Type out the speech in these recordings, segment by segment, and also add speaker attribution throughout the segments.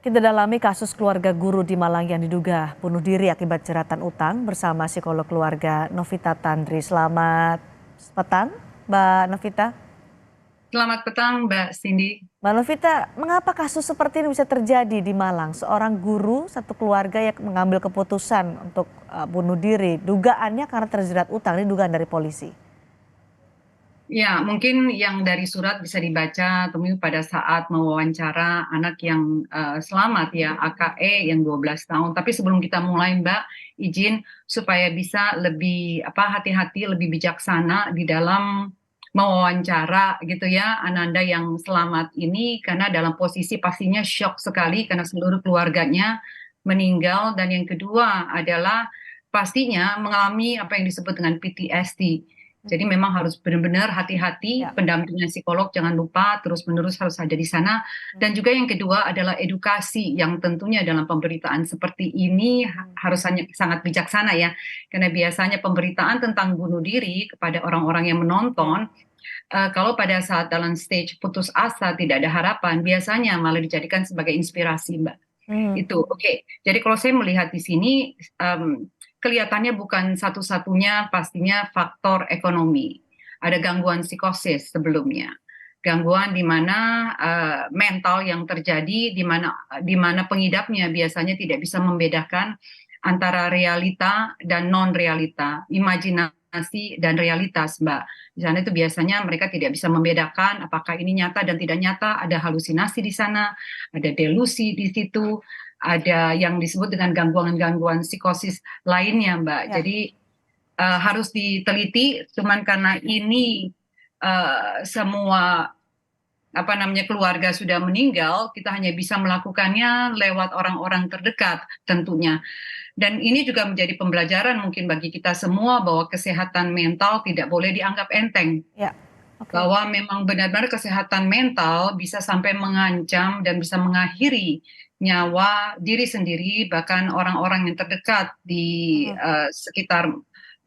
Speaker 1: Kita dalami kasus keluarga guru di Malang yang diduga bunuh diri akibat jeratan utang bersama psikolog keluarga Novita Tandri. Selamat petang, Mbak Novita.
Speaker 2: Selamat petang, Mbak Cindy.
Speaker 1: Mbak Novita, mengapa kasus seperti ini bisa terjadi di Malang? Seorang guru, satu keluarga yang mengambil keputusan untuk bunuh diri. Dugaannya karena terjerat utang, ini dugaan dari polisi.
Speaker 2: Ya, mungkin yang dari surat bisa dibaca temuin pada saat mewawancara anak yang selamat ya, AKE yang 12 tahun. Tapi sebelum kita mulai, Mbak, izin supaya bisa lebih hati-hati, lebih bijaksana di dalam mewawancara gitu ya, Ananda yang selamat ini karena dalam posisi pastinya shock sekali karena seluruh keluarganya meninggal dan yang kedua adalah pastinya mengalami apa yang disebut dengan PTSD. Jadi memang harus benar-benar hati-hati,
Speaker 1: Ya.
Speaker 2: pendampingan psikolog jangan lupa terus-menerus harus ada di sana. Dan juga yang kedua adalah edukasi yang tentunya dalam pemberitaan seperti ini harus sangat bijaksana ya. Karena biasanya pemberitaan tentang bunuh diri kepada orang-orang yang
Speaker 1: Ya.
Speaker 2: menonton, kalau pada saat dalam stage putus asa tidak ada harapan, biasanya malah dijadikan sebagai inspirasi, Mbak.
Speaker 1: Hmm.
Speaker 2: Itu, oke. Jadi kalau saya melihat di sini, kelihatannya bukan satu-satunya pastinya faktor ekonomi. Ada gangguan psikosis sebelumnya. Gangguan di mana mental yang terjadi, di mana pengidapnya biasanya tidak bisa membedakan antara realita dan non-realita, imajinasi dan realitas, Mbak. Di sana itu biasanya mereka tidak bisa membedakan apakah ini nyata dan tidak nyata, ada halusinasi di sana, ada delusi di situ, ada yang disebut dengan gangguan-gangguan psikosis lainnya, Mbak.
Speaker 1: Ya.
Speaker 2: Jadi harus diteliti, cuman karena ini semua keluarga sudah meninggal, kita hanya bisa melakukannya lewat orang-orang terdekat tentunya. Dan ini juga menjadi pembelajaran mungkin bagi kita semua bahwa kesehatan mental tidak boleh dianggap enteng,
Speaker 1: Ya. Oke.
Speaker 2: bahwa memang benar-benar kesehatan mental bisa sampai mengancam dan bisa mengakhiri nyawa diri sendiri, bahkan orang-orang yang terdekat di
Speaker 1: Mhm.
Speaker 2: sekitar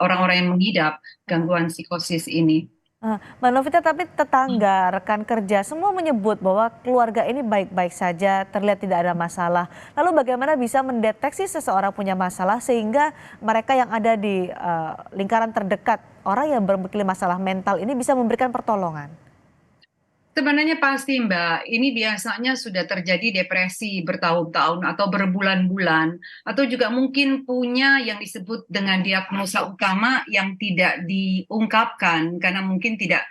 Speaker 2: orang-orang yang mengidap
Speaker 1: Mhm.
Speaker 2: gangguan psikosis ini.
Speaker 1: Mbak Novita, tapi tetangga, rekan kerja, semua menyebut bahwa keluarga ini baik-baik saja, terlihat tidak ada masalah. Lalu bagaimana bisa mendeteksi seseorang punya masalah sehingga mereka yang ada di lingkaran terdekat, orang yang memiliki masalah mental ini bisa memberikan pertolongan?
Speaker 2: Sebenarnya pasti Mbak, ini biasanya sudah terjadi depresi bertahun-tahun atau berbulan-bulan, atau juga mungkin punya yang disebut dengan diagnosa utama yang tidak diungkapkan karena mungkin tidak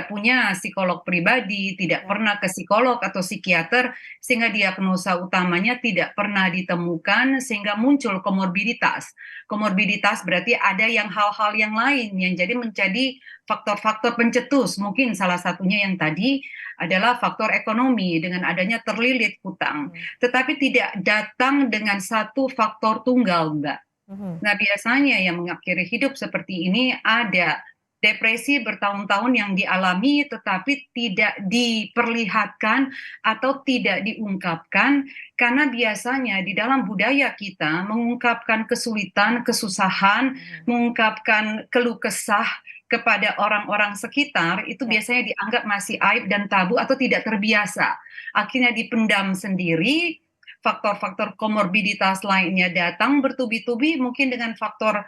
Speaker 2: punya psikolog pribadi, tidak
Speaker 1: Ya.
Speaker 2: pernah ke psikolog atau psikiater, sehingga diagnosa utamanya tidak pernah ditemukan, sehingga muncul komorbiditas. Komorbiditas berarti ada yang hal-hal yang lain yang menjadi faktor-faktor pencetus. Mungkin salah satunya yang tadi adalah faktor ekonomi dengan adanya terlilit hutang.
Speaker 1: Mhm.
Speaker 2: Tetapi tidak datang dengan satu faktor tunggal, Mbak.
Speaker 1: Mhm.
Speaker 2: Nah, biasanya yang mengakhiri hidup seperti ini ada depresi bertahun-tahun yang dialami tetapi tidak diperlihatkan atau tidak diungkapkan karena biasanya di dalam budaya kita mengungkapkan kesulitan, kesusahan,
Speaker 1: Mhm.
Speaker 2: mengungkapkan keluh kesah kepada orang-orang sekitar itu
Speaker 1: Ya.
Speaker 2: biasanya dianggap masih aib dan tabu atau tidak terbiasa. Akhirnya dipendam sendiri, faktor-faktor komorbiditas lainnya datang bertubi-tubi mungkin dengan faktor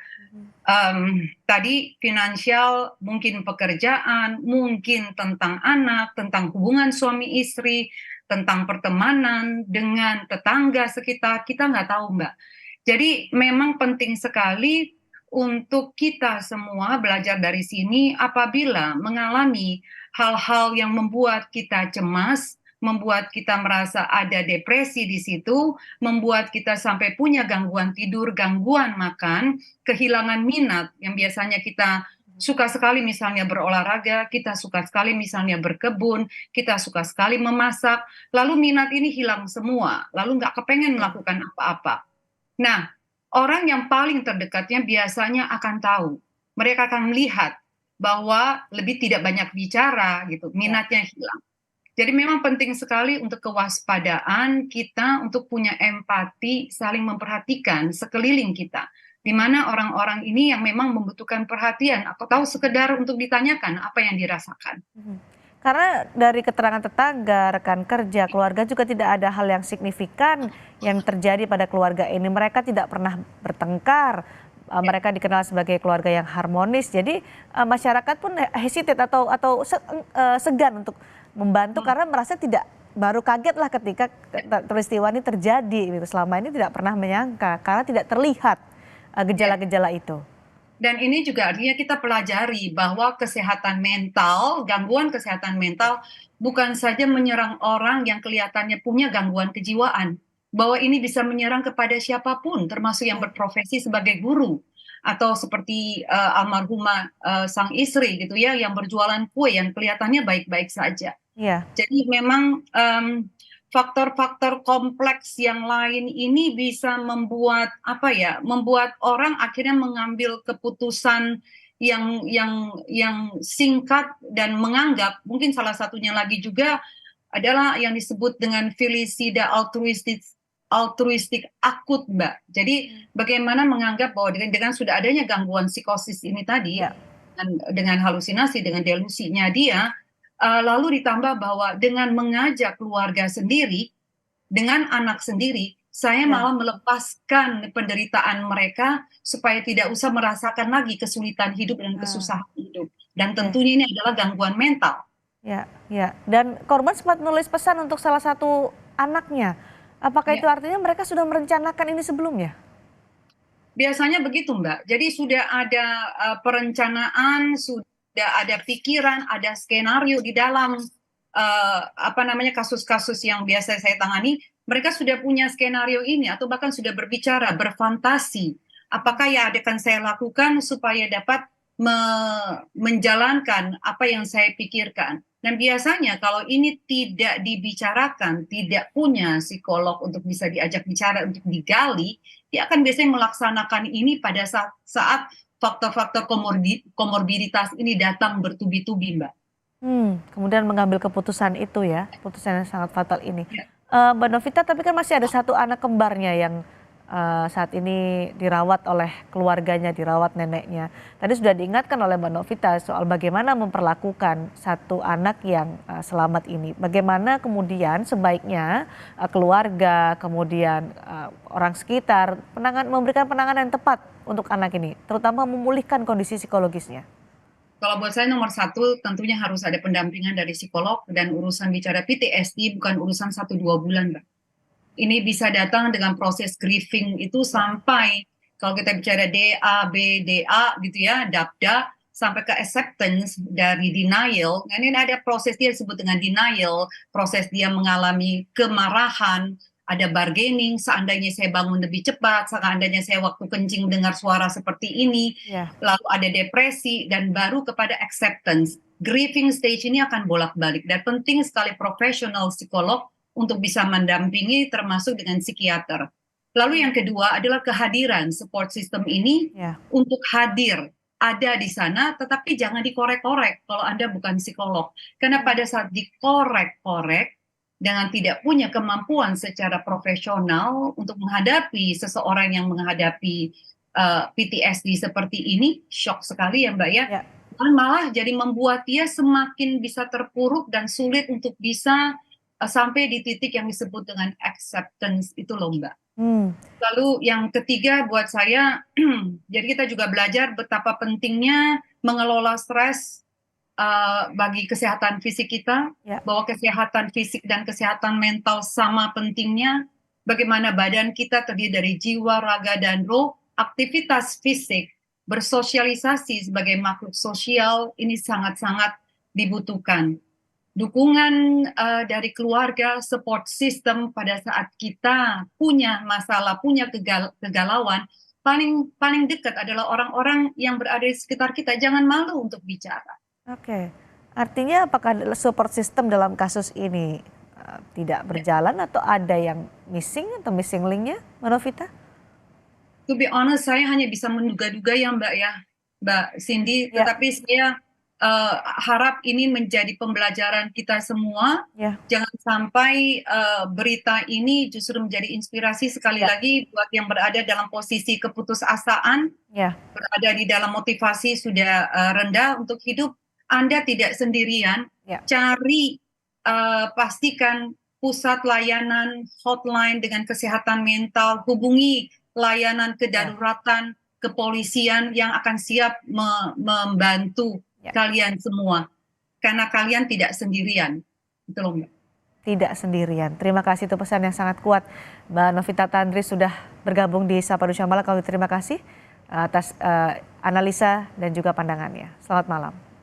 Speaker 1: Mhm.
Speaker 2: tadi finansial, mungkin pekerjaan, mungkin tentang anak, tentang hubungan suami istri, tentang pertemanan dengan tetangga sekitar, kita nggak tahu Mbak. Jadi memang penting sekali untuk kita semua belajar dari sini apabila mengalami hal-hal yang membuat kita cemas, membuat kita merasa ada depresi di situ, membuat kita sampai punya gangguan tidur, gangguan makan, kehilangan minat yang biasanya kita suka sekali misalnya berolahraga, kita suka sekali misalnya berkebun, kita suka sekali memasak, lalu minat ini hilang semua, lalu nggak kepengen
Speaker 1: Ya.
Speaker 2: melakukan apa-apa. Nah, orang yang paling terdekatnya biasanya akan tahu. Mereka akan melihat bahwa lebih tidak banyak bicara gitu,
Speaker 1: Ya.
Speaker 2: minatnya hilang. Jadi memang penting sekali untuk kewaspadaan kita untuk punya empati, saling memperhatikan sekeliling kita. Di
Speaker 1: Mhm.
Speaker 2: mana orang-orang ini yang memang membutuhkan perhatian atau tahu
Speaker 1: Ya.
Speaker 2: sekedar untuk ditanyakan apa yang dirasakan.
Speaker 1: Mhm. Karena dari keterangan tetangga, rekan kerja, keluarga juga tidak ada hal yang signifikan yang terjadi pada keluarga ini. Mereka tidak pernah bertengkar,
Speaker 2: Ya,
Speaker 1: mereka dikenal sebagai keluarga yang harmonis. Jadi masyarakat pun hesitate atau segan untuk membantu karena merasa tidak, baru kaget lah ketika peristiwa ini terjadi gitu. Selama ini tidak pernah menyangka karena tidak terlihat
Speaker 2: ya.
Speaker 1: gejala-gejala itu.
Speaker 2: Dan ini juga artinya kita pelajari bahwa kesehatan mental, gangguan kesehatan mental bukan saja menyerang orang yang kelihatannya punya gangguan kejiwaan, bahwa ini bisa menyerang kepada siapapun, termasuk yang
Speaker 1: Oke.
Speaker 2: berprofesi sebagai guru atau seperti almarhumah sang istri gitu ya, yang berjualan kue yang kelihatannya baik-baik saja.
Speaker 1: Iya,
Speaker 2: Jadi memang faktor-faktor kompleks yang lain ini bisa membuat apa ya, membuat orang akhirnya mengambil keputusan yang singkat dan menganggap mungkin salah satunya lagi juga adalah yang disebut dengan felicida altruistik akut, Mbak. Jadi bagaimana menganggap bahwa dengan sudah adanya gangguan psikosis ini tadi,
Speaker 1: iya,
Speaker 2: dengan halusinasi, dengan delusinya dia, lalu ditambah bahwa dengan mengajak keluarga sendiri, dengan anak sendiri, saya
Speaker 1: iya.
Speaker 2: malah melepaskan penderitaan mereka supaya tidak usah merasakan lagi kesulitan hidup dan
Speaker 1: Ah,
Speaker 2: kesusahan hidup. Dan
Speaker 1: oke.
Speaker 2: tentunya ini adalah gangguan mental.
Speaker 1: Ya, ya. Dan korban sempat nulis pesan untuk salah satu anaknya. Apakah itu
Speaker 2: Ya.
Speaker 1: artinya mereka sudah merencanakan ini sebelumnya?
Speaker 2: Biasanya begitu, Mbak. Jadi sudah ada perencanaan, sudah ada pikiran, ada skenario di dalam apa namanya kasus-kasus yang biasa saya tangani. Mereka sudah punya skenario ini atau bahkan sudah berbicara, berfantasi. Apakah yang akan saya lakukan supaya dapat menjalankan apa yang saya pikirkan. Dan biasanya kalau ini tidak dibicarakan, tidak punya psikolog untuk bisa diajak bicara, untuk digali, dia akan biasanya melaksanakan ini pada saat faktor-faktor komorbiditas ini datang bertubi-tubi, Mbak.
Speaker 1: Kemudian mengambil keputusan itu ya, keputusan yang sangat fatal ini.
Speaker 2: Ya,
Speaker 1: Mbak Novita, tapi kan masih ada satu anak kembarnya yang saat ini dirawat oleh keluarganya, dirawat neneknya. Tadi sudah diingatkan oleh Mbak Novita soal bagaimana memperlakukan satu anak yang selamat ini. Bagaimana kemudian sebaiknya keluarga, kemudian orang sekitar memberikan penanganan yang tepat untuk anak ini, terutama memulihkan kondisi psikologisnya.
Speaker 2: kalau buat saya nomor satu tentunya harus ada pendampingan dari psikolog dan urusan bicara PTSD bukan urusan 1-2 bulan, Mbak. Ini bisa datang dengan proses grieving itu
Speaker 1: Ya,
Speaker 2: sampai kalau kita bicara DA gitu ya, DABDA sampai ke acceptance dari denial. Nah, ini ada proses dia disebut dengan denial, proses dia mengalami kemarahan, ada bargaining, seandainya saya bangun lebih cepat, seandainya saya waktu kencing dengar suara seperti ini,
Speaker 1: ya,
Speaker 2: lalu ada depresi dan baru kepada acceptance. Grieving stage ini akan bolak-balik dan penting sekali profesional psikolog untuk bisa mendampingi termasuk dengan psikiater. Lalu yang kedua adalah kehadiran support system ini
Speaker 1: ya.
Speaker 2: untuk hadir ada di sana tetapi jangan dikorek-korek kalau Anda bukan psikolog. Karena pada saat dikorek-korek dengan tidak punya kemampuan secara profesional untuk menghadapi seseorang yang menghadapi PTSD seperti ini, shock sekali ya Mbak ya.
Speaker 1: Ya.
Speaker 2: Malah jadi membuat dia semakin bisa terpuruk dan sulit untuk bisa sampai di titik yang disebut dengan acceptance itu loh Mbak.
Speaker 1: Hmm,
Speaker 2: Lalu yang ketiga buat saya, jadi kita juga belajar betapa pentingnya mengelola stres bagi kesehatan fisik kita,
Speaker 1: ya.
Speaker 2: bahwa kesehatan fisik dan kesehatan mental sama pentingnya. Bagaimana badan kita terdiri dari jiwa, raga, dan roh, aktivitas fisik, bersosialisasi sebagai makhluk sosial ini sangat-sangat dibutuhkan. Dukungan dari keluarga, support system pada saat kita punya masalah, punya kegalauan, paling paling dekat adalah orang-orang yang berada di sekitar kita. Jangan malu untuk bicara.
Speaker 1: Oke, artinya apakah support system dalam kasus ini tidak
Speaker 2: Ya.
Speaker 1: berjalan atau ada yang missing atau missing linknya, Mbak Novita?
Speaker 2: To be honest, saya hanya bisa menduga-duga ya, Mbak Cindy.
Speaker 1: Ya,
Speaker 2: Tetapi saya harap ini menjadi pembelajaran kita semua.
Speaker 1: ya,
Speaker 2: Jangan sampai berita ini justru menjadi inspirasi sekali
Speaker 1: ya,
Speaker 2: lagi buat yang berada dalam posisi keputusasaan,
Speaker 1: ya,
Speaker 2: berada di dalam motivasi sudah rendah untuk hidup. Anda tidak sendirian.
Speaker 1: Ya,
Speaker 2: cari, pastikan pusat layanan hotline dengan kesehatan mental, hubungi layanan
Speaker 1: ya,
Speaker 2: kedaruratan kepolisian yang akan siap membantu
Speaker 1: ya.
Speaker 2: kalian semua, karena kalian tidak sendirian. Itu loh, Mbak.
Speaker 1: Tidak sendirian. Terima kasih, itu pesan yang sangat kuat. Mbak Novita Tandri sudah bergabung di Sapa Indonesia Malam. Kami terima kasih atas analisa dan juga pandangannya. Selamat malam.